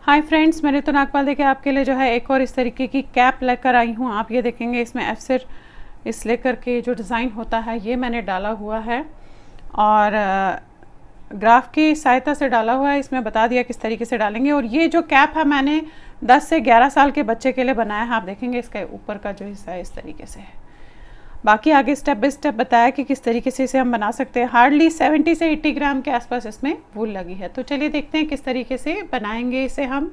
Hi friends, मैं ऋतु नागपाल देखे आपके लिए जो है एक और इस तरीके की कैप लेकर आई हूँ। आप ये देखेंगे इसमें एफसिर इस लेकर के जो डिज़ाइन होता है ये मैंने डाला हुआ है और ग्राफ की सहायता से डाला हुआ है। इसमें बता दिया किस तरीके से डालेंगे। और ये जो कैप है मैंने 10 से 11 साल के बच्चे के लिए बनाया है। आप देखेंगे इसके ऊपर का जो हिस्सा है इस तरीके से है। बाकी आगे स्टेप बाय स्टेप बताया कि किस तरीके से इसे हम बना सकते हैं। हार्डली 70 से 80 ग्राम के आसपास इसमें वूल लगी है। तो चलिए देखते हैं किस तरीके से बनाएंगे इसे हम।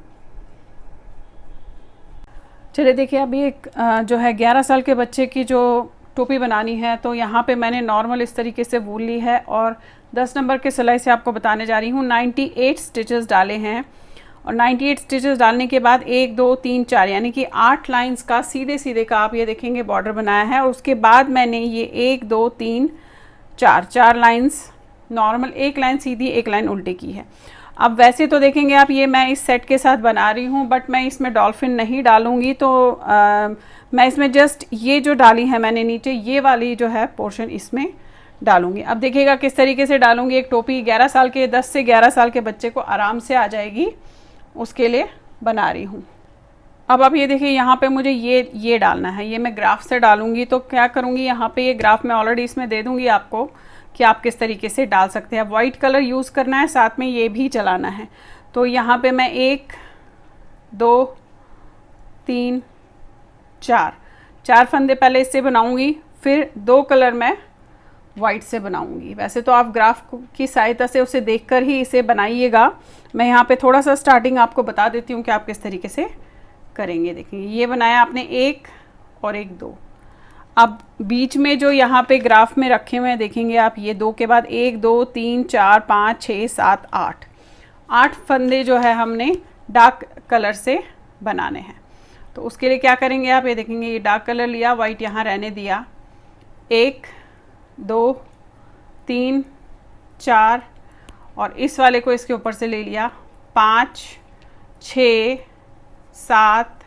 चलिए देखिए, अभी एक जो है 11 साल के बच्चे की जो टोपी बनानी है, तो यहाँ पे मैंने नॉर्मल इस तरीके से वूल ली है और 10 नंबर के सिलाई से आपको बताने जा रही हूँ। 98 स्टिचेस डाले हैं और 98 स्टिचेस डालने के बाद 1 2 3 4 यानी कि 8 लाइंस का सीधे सीधे का आप ये देखेंगे बॉर्डर बनाया है। और उसके बाद मैंने ये 1 2 3 4 लाइंस नॉर्मल, एक लाइन सीधी एक लाइन उल्टी की है। अब वैसे तो देखेंगे आप, ये मैं इस सेट के साथ बना रही हूँ बट मैं इसमें डॉल्फिन नहीं डालूँगी, तो मैं इसमें जस्ट ये जो डाली है मैंने नीचे, ये वाली जो है पोर्शन इसमें डालूँगी। अब देखिएगा किस तरीके से डालूँगी। एक टोपी 11 साल के 10 से 11 साल के बच्चे को आराम से आ जाएगी, उसके लिए बना रही हूँ। अब आप ये देखिए, यहाँ पे मुझे ये डालना है, ये मैं ग्राफ से डालूँगी। तो क्या करूँगी, यहाँ पे ये ग्राफ मैं ऑलरेडी इसमें दे दूँगी आपको कि आप किस तरीके से डाल सकते हैं। वाइट कलर यूज़ करना है, साथ में ये भी चलाना है। तो यहाँ पे मैं 1 2 3 4 फंदे पहले इससे बनाऊँगी, फिर 2 कलर मैं वाइट से बनाऊँगी। वैसे तो आप ग्राफ की सहायता से उसे देखकर ही इसे बनाइएगा। मैं यहाँ पे थोड़ा सा स्टार्टिंग आपको बता देती हूँ कि आप किस तरीके से करेंगे। देखिए, ये बनाया आपने 1 और 1 2। अब बीच में जो यहाँ पे ग्राफ में रखे हुए हैं देखेंगे आप, ये 2 के बाद 1 2 3 4 5 6 7 8 फंदे जो है हमने डार्क कलर से बनाने हैं। तो उसके लिए क्या करेंगे आप, ये देखेंगे ये डार्क कलर लिया, वाइट यहाँ रहने दिया। 1 2 3 4 और इस वाले को इसके ऊपर से ले लिया। 5 6 7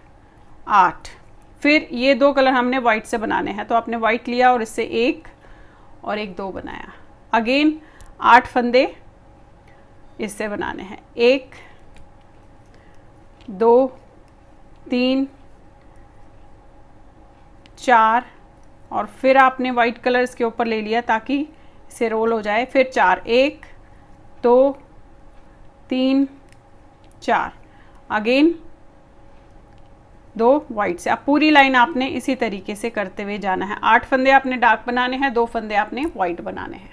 8। फिर ये 2 कलर हमने वाइट से बनाने हैं, तो आपने वाइट लिया और इससे 1 और 1 2 बनाया। अगेन 8 फंदे इससे बनाने हैं। 1 2 3 4 और फिर आपने वाइट कलर इसके ऊपर ले लिया ताकि इसे रोल हो जाए। फिर 4 1 2 3 4 अगेन 2 वाइट से। अब पूरी लाइन आपने इसी तरीके से करते हुए जाना है। 8 फंदे आपने डार्क बनाने हैं, 2 फंदे आपने वाइट बनाने हैं।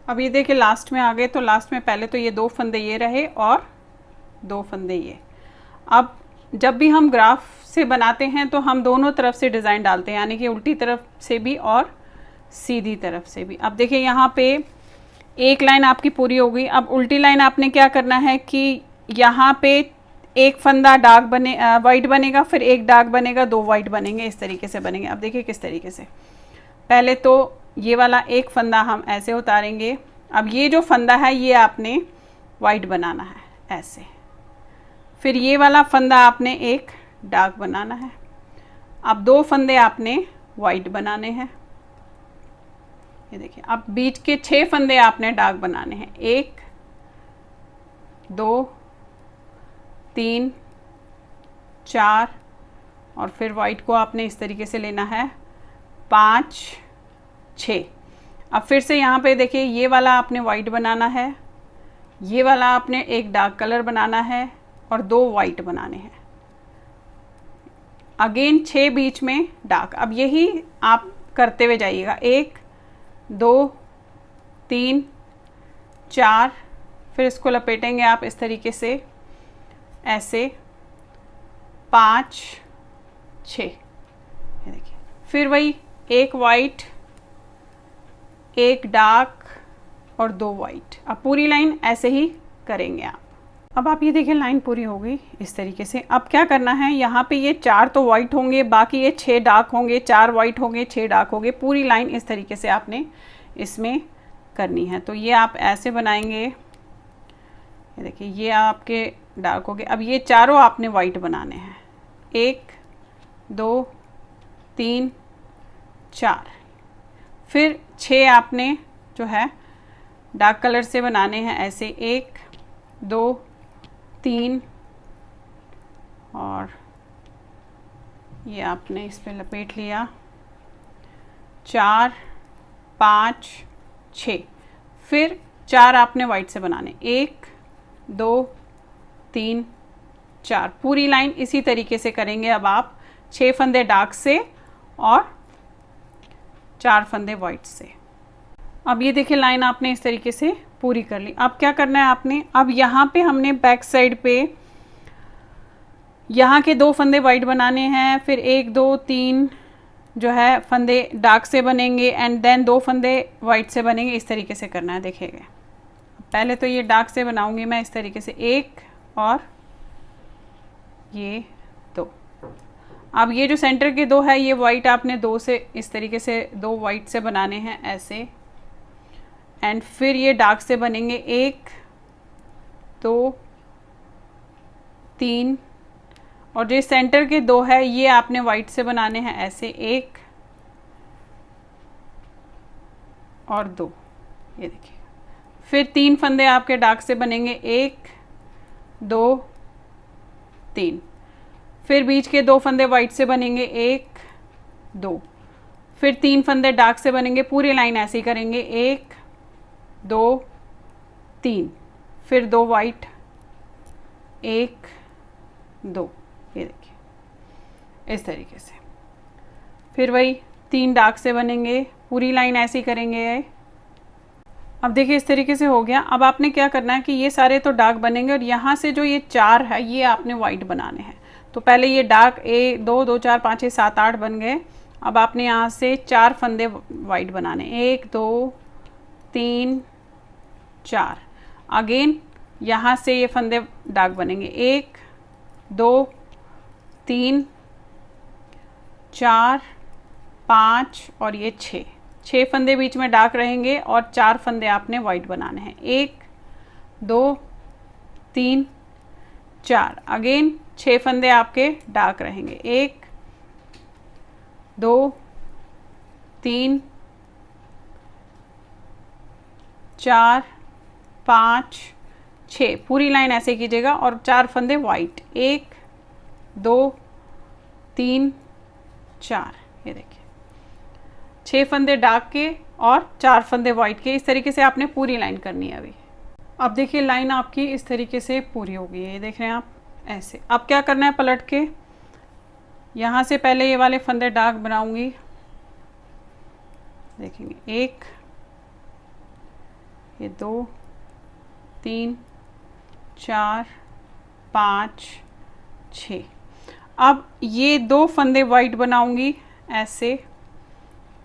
अब ये देखिए लास्ट में आ गए, तो लास्ट में पहले तो ये 2 फंदे ये रहे और 2 फंदे ये। अब जब भी हम ग्राफ से बनाते हैं तो हम दोनों तरफ से डिज़ाइन डालते हैं, यानी कि उल्टी तरफ से भी और सीधी तरफ से भी। अब देखिए यहाँ पे एक लाइन आपकी पूरी हो गई। अब उल्टी लाइन आपने क्या करना है कि यहाँ पे एक फंदा डार्क बने वाइट बनेगा, फिर एक डार्क बनेगा, 2 वाइट बनेंगे, इस तरीके से बनेंगे। अब देखिए किस तरीके से, पहले तो ये वाला एक फंदा हम ऐसे उतारेंगे। अब ये जो फंदा है ये आपने वाइट बनाना है ऐसे। फिर ये वाला फंदा आपने एक डार्क बनाना है। अब 2 फंदे आपने वाइट बनाने हैं। ये देखिए, अब बीच के 6 फंदे आपने डार्क बनाने हैं। 1 2 3 4 और फिर वाइट को आपने इस तरीके से लेना है। 5 6। अब फिर से यहाँ पे देखिए, ये वाला आपने वाइट बनाना है, ये वाला आपने एक डार्क कलर बनाना है और 2 वाइट बनाने हैं। अगेन 6 बीच में डार्क। अब यही आप करते हुए जाइएगा। 1 2 3 4 फिर इसको लपेटेंगे आप इस तरीके से ऐसे। 5 6। ये देखिए, फिर वही एक वाइट एक डार्क और 2 वाइट। अब पूरी लाइन ऐसे ही करेंगे आप। अब आप ये देखिए लाइन पूरी हो गई इस तरीके से। अब क्या करना है, यहाँ पे ये 4 तो वाइट होंगे, बाकी ये 6 डार्क होंगे, 4 वाइट होंगे, 6 डार्क होंगे। पूरी लाइन इस तरीके से आपने इसमें करनी है। तो ये आप ऐसे बनाएंगे। ये देखिए, ये आपके डार्क हो गए। अब ये चारों आपने वाइट बनाने हैं। 1 2 3 4 फिर 6 आपने जो है डार्क कलर से बनाने हैं ऐसे 1 2 3 और ये आपने इस पे लपेट लिया, 4 5 6, फिर 4 आपने वाइट से बनाने, 1 2 3 4, पूरी लाइन इसी तरीके से करेंगे। अब आप 6 फंदे डार्क से और 4 फंदे वाइट से। अब ये देखिए लाइन आपने इस तरीके से पूरी कर ली। अब क्या करना है आपने, अब यहाँ पे हमने बैक साइड पे यहाँ के 2 फंदे वाइट बनाने हैं, फिर 1 2 3 जो है फंदे डार्क से बनेंगे एंड देन 2 फंदे वाइट से बनेंगे। इस तरीके से करना है। देखिएगा पहले तो ये डार्क से बनाऊंगी मैं इस तरीके से 1 और ये 2। अब ये जो सेंटर के 2 है ये वाइट आपने 2 से इस तरीके से 2 वाइट से बनाने हैं ऐसे, एंड फिर ये डार्क से बनेंगे 1 2 3, और जो सेंटर के 2 है ये आपने वाइट से बनाने हैं ऐसे 1 और 2। ये देखिए फिर 3 फंदे आपके डार्क से बनेंगे 1 2 3, फिर बीच के 2 फंदे वाइट से बनेंगे 1 2, फिर 3 फंदे डार्क से बनेंगे। पूरी लाइन ऐसे ही करेंगे 1 2 3, फिर 2 वाइट 1 2। ये देखिए इस तरीके से, फिर वही 3 डार्क से बनेंगे, पूरी लाइन ऐसे ही करेंगे। अब देखिए इस तरीके से हो गया। अब आपने क्या करना है कि ये सारे तो डार्क बनेंगे और यहाँ से जो ये 4 है ये आपने वाइट बनाने हैं। तो पहले ये डार्क 1 2 2 4 5 6 7 8 बन गए। अब आपने यहाँ से 4 फंदे वाइट बनाने, 1 2 3 4। अगेन यहाँ से ये फंदे डार्क बनेंगे 1 2 3 4 5 और ये 6 फंदे बीच में डार्क रहेंगे और 4 फंदे आपने वाइट बनाने हैं, 1 2 3 4। अगेन 6 फंदे आपके डार्क रहेंगे, 1 2 3 4 5 6, पूरी लाइन ऐसे कीजिएगा और 4 फंदे वाइट, 1 2 3 4। ये देखिए 6 फंदे डार्क के और 4 फंदे वाइट के। इस तरीके से आपने पूरी लाइन करनी है अभी। अब देखिए लाइन आपकी इस तरीके से पूरी हो गई है, ये देख रहे हैं आप ऐसे। अब क्या करना है, पलट के यहाँ से पहले ये वाले फंदे डार्क बनाऊंगी, देखेंगे 1 ये 2 3 4 5 6। अब ये 2 फंदे वाइट बनाऊंगी ऐसे,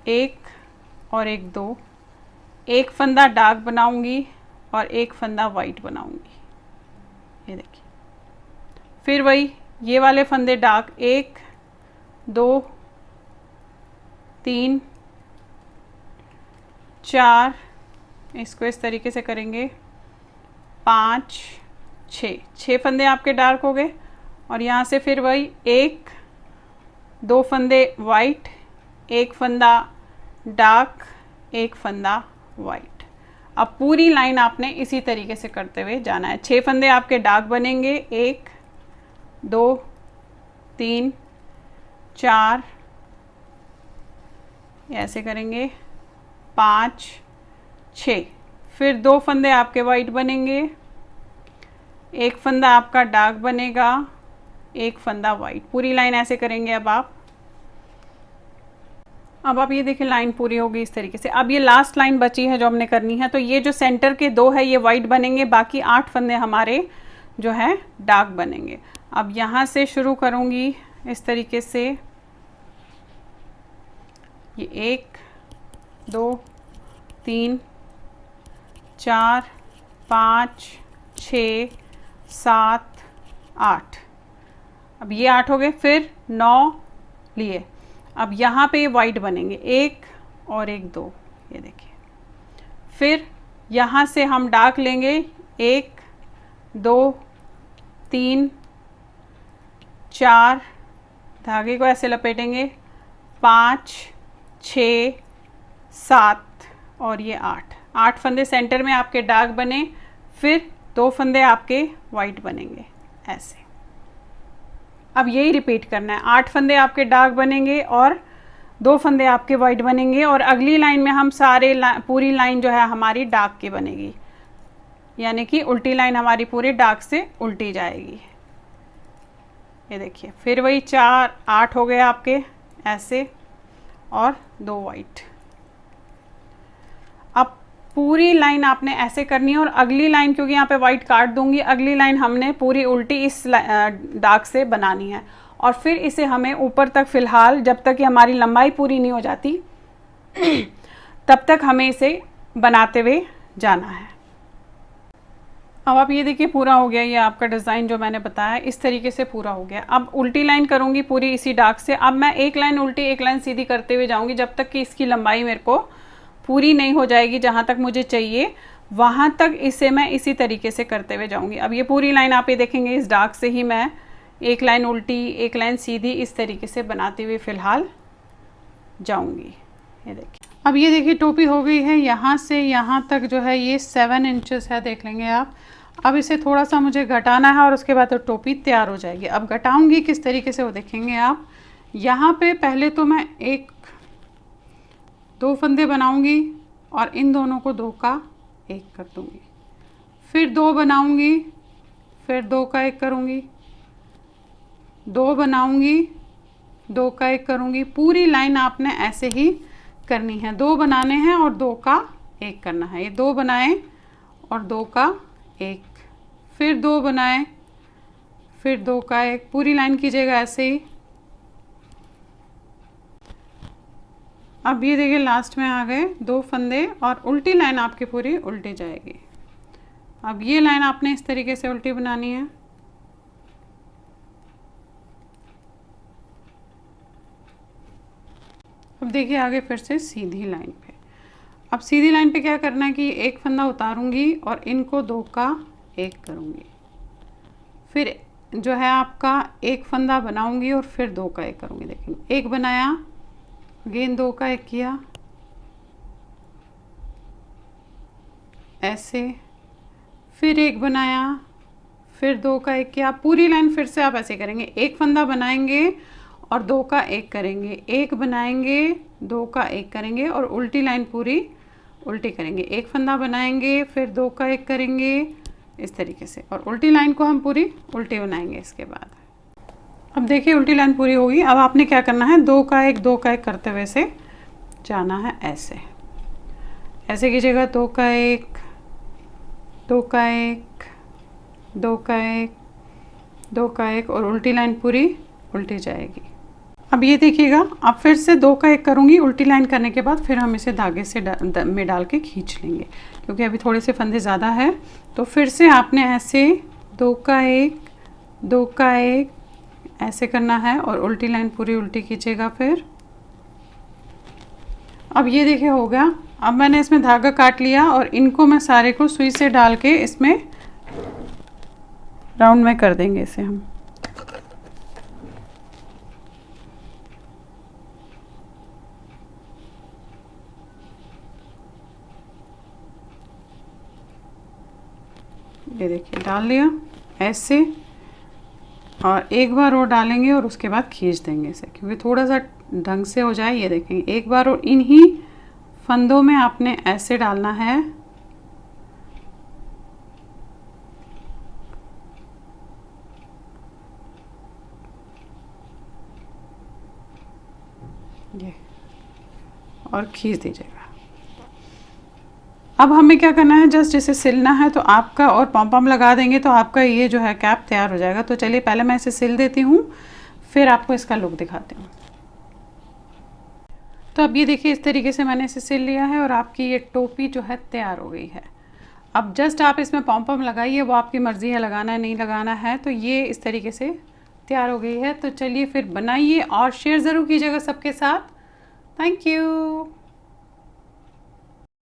1 और 1 2, एक फंदा डार्क बनाऊंगी और एक फंदा वाइट बनाऊंगी। ये देखिए फिर वही ये वाले फंदे डार्क 1 2 3 4, इसको इस तरीके से करेंगे 5 6 फंदे आपके डार्क हो गए। और यहाँ से फिर वही 1 2 फंदे वाइट, एक फंदा डार्क, एक फंदा वाइट। अब पूरी लाइन आपने इसी तरीके से करते हुए जाना है। 6 फंदे आपके डार्क बनेंगे, 1 2 3 4, ऐसे करेंगे 5 6, फिर 2 फंदे आपके वाइट बनेंगे, एक फंदा आपका डार्क बनेगा, एक फंदा वाइट। पूरी लाइन ऐसे करेंगे अब आप ये देखिए लाइन पूरी होगी इस तरीके से। अब ये लास्ट लाइन बची है जो हमने करनी है। तो ये जो सेंटर के 2 है ये वाइट बनेंगे, बाकी 8 फंदे हमारे जो है डार्क बनेंगे। अब यहाँ से शुरू करूँगी इस तरीके से, ये 1 2 3 4 5 6 7 8। अब ये 8 हो गए, फिर 9 लिए। अब यहाँ पे वाइट बनेंगे, 1 और 1 2। ये देखिए फिर यहाँ से हम डार्क लेंगे, 1 2 3 4, धागे को ऐसे लपेटेंगे, 5 6 7 और ये 8। 8 फंदे सेंटर में आपके डार्क बने, फिर 2 फंदे आपके वाइट बनेंगे ऐसे। अब यही रिपीट करना है, 8 फंदे आपके डार्क बनेंगे और 2 फंदे आपके वाइट बनेंगे, और अगली लाइन में हम पूरी लाइन जो है हमारी डार्क की बनेगी, यानी कि उल्टी लाइन हमारी पूरी डार्क से उल्टी जाएगी। ये देखिए, फिर वही 4 8 हो गए आपके ऐसे, और 2 वाइट। अब पूरी लाइन आपने ऐसे करनी है, और अगली लाइन क्योंकि यहाँ पे वाइट काट दूंगी, अगली लाइन हमने पूरी उल्टी इस डार्क से बनानी है, और फिर इसे हमें ऊपर तक फ़िलहाल जब तक कि हमारी लंबाई पूरी नहीं हो जाती तब तक हमें इसे बनाते हुए जाना है। अब आप ये देखिए पूरा हो गया, ये आपका डिज़ाइन जो मैंने बताया इस तरीके से पूरा हो गया। अब उल्टी लाइन करूँगी पूरी इसी डार्क से। अब मैं एक लाइन उल्टी एक लाइन सीधी करते हुए जाऊँगी जब तक कि इसकी लंबाई मेरे को पूरी नहीं हो जाएगी, जहाँ तक मुझे चाहिए वहाँ तक इसे मैं इसी तरीके से करते हुए जाऊँगी। अब ये पूरी लाइन आप ये देखेंगे इस डार्क से ही मैं एक लाइन उल्टी एक लाइन सीधी इस तरीके से बनाते हुए फ़िलहाल जाऊँगी। ये देखिए, अब ये देखिए टोपी हो गई है, यहाँ से यहाँ तक जो है ये 7 इंचेस है, देख लेंगे आप। अब इसे थोड़ा सा मुझे घटाना है और उसके बाद तो टोपी तैयार हो जाएगी। अब घटाऊंगी किस तरीके से वो देखेंगे आप। यहाँ पे पहले तो मैं 2 फंदे बनाऊंगी और इन दोनों को 2 का 1 कर दूंगी, फिर 2 बनाऊंगी, फिर 2 का 1 करूंगी, 2 बनाऊंगी, 2 का 1 करूंगी। पूरी लाइन आपने ऐसे ही करनी है, 2 बनाने हैं और 2 का 1 करना है। ये 2 बनाए और 2 का 1, फिर 2 बनाए, फिर 2 का 1, पूरी लाइन कीजिएगा ऐसे ही। अब ये देखिए लास्ट में आ गए 2 फंदे और उल्टी लाइन आपकी पूरी उल्टी जाएगी। अब ये लाइन आपने इस तरीके से उल्टी बनानी है। अब देखिए आगे फिर से सीधी लाइन पे। अब सीधी लाइन पे क्या करना है कि एक फंदा उतारूंगी और इनको 2 का 1 करूंगी, फिर जो है आपका एक फंदा बनाऊंगी और फिर 2 का 1 करूंगी। देखेंगे 1 बनाया, अगेन 2 का 1 किया ऐसे, फिर 1 बनाया, फिर 2 का 1 किया। पूरी लाइन फिर से आप ऐसे करेंगे, एक फंदा बनाएंगे और 2 का 1 करेंगे, 1 बनाएंगे, 2 का 1 करेंगे और उल्टी लाइन पूरी उल्टी करेंगे। एक फंदा बनाएंगे, फिर 2 का 1 करेंगे इस तरीके से, और उल्टी लाइन को हम पूरी उल्टी बनाएंगे इसके बाद। अब देखिए उल्टी लाइन पूरी होगी। अब आपने क्या करना है, 2 का 1 2 का 1 करते हुए से जाना है ऐसे, ऐसे कीजिएगा। 2 का 1 2 का 1 2 का 1 2 का 1 और उल्टी लाइन पूरी उल्टी जाएगी। अब ये देखिएगा, अब फिर से 2 का 1 करूँगी। उल्टी लाइन करने के बाद फिर हम इसे धागे से में डाल के खींच लेंगे, क्योंकि अभी थोड़े से फंदे ज़्यादा है। तो फिर से आपने ऐसे 2 का 1 2 का 1 ऐसे करना है और उल्टी लाइन पूरी उल्टी कीजिएगा। फिर अब ये देखिए हो गया। अब मैंने इसमें धागा काट लिया और इनको मैं सारे को सुई से डाल के इसमें राउंड में कर देंगे इसे हम। ये देखिए डाल लिया ऐसे, और एक बार और डालेंगे और उसके बाद खींच देंगे इसे, क्योंकि थोड़ा सा ढंग से हो जाए। ये देखेंगे एक बार और इन्हीं फंदों में आपने ऐसे डालना है। ये और खींच दीजिएगा। अब हमें क्या करना है, जस्ट इसे सिलना है। तो आपका और पॉम लगा देंगे तो आपका ये जो है कैप तैयार हो जाएगा। तो चलिए पहले मैं इसे सिल देती हूँ, फिर आपको इसका लुक दिखाती हूँ। तो अब ये देखिए इस तरीके से मैंने इसे सिल लिया है और आपकी ये टोपी जो है तैयार हो गई है। अब जस्ट आप इसमें पॉम लगाइए, वो आपकी मर्ज़ी है लगाना है नहीं लगाना है। तो ये इस तरीके से तैयार हो गई है। तो चलिए फिर बनाइए और शेयर ज़रूर कीजिएगा सबके साथ। Thank you.